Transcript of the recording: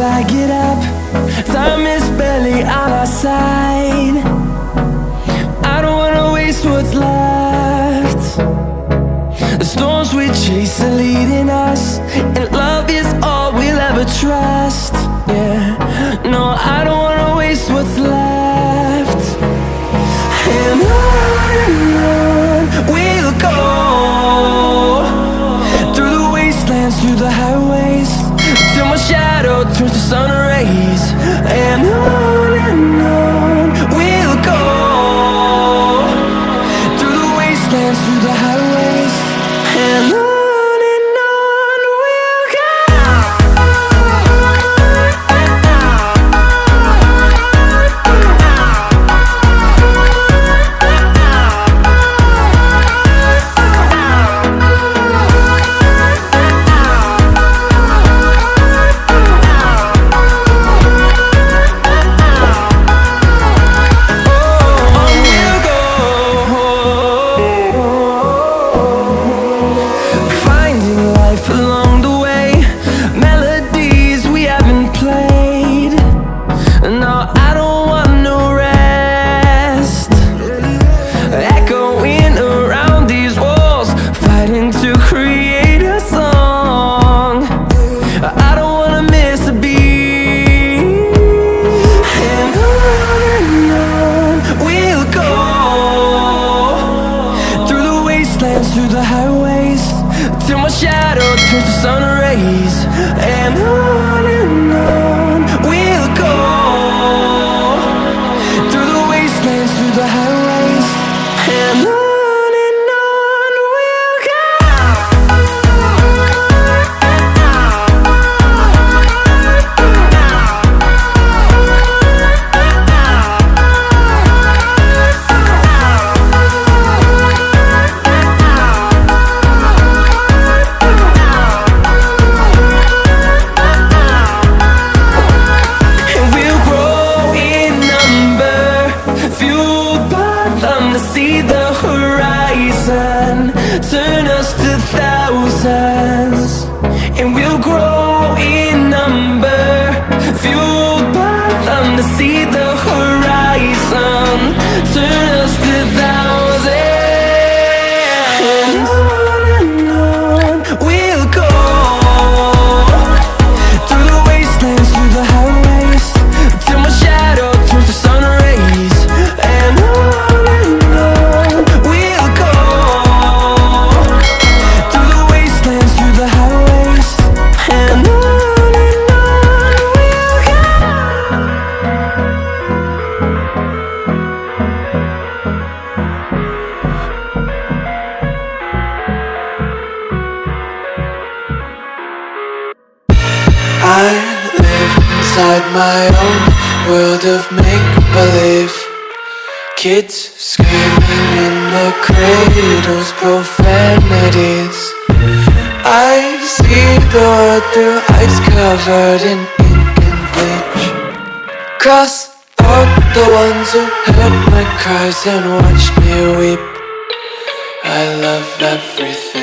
I get up. Time is barely on our side. I don't wanna waste what's left. The storms we chase are leading us, and love is all we'll ever trust. Yeah, no, I don't wanna waste what's left. And on we'll go, through the wastelands, through the highways, till my shadow turns to sun rays. And on we'll go, through the wastelands, through the highways, and on we'll go. Through the highways, till my shadow turns to sun rays. And on we'll go, through the wastelands, through the highways, and on we'll go. See the horizon, turn us to thousands, and we'll grow in number, fueled by them. To see the horizon, turn us to thousands, and on we'll go, through the wastelands, through the highways, till my shadow turns to sun rays. And I live inside my own world of make-believe. Kids screaming in their cradles, profanities. I see the world through ice covered in ink and bleach. Cross out the ones who heard my cries and watched me weep. I love everything.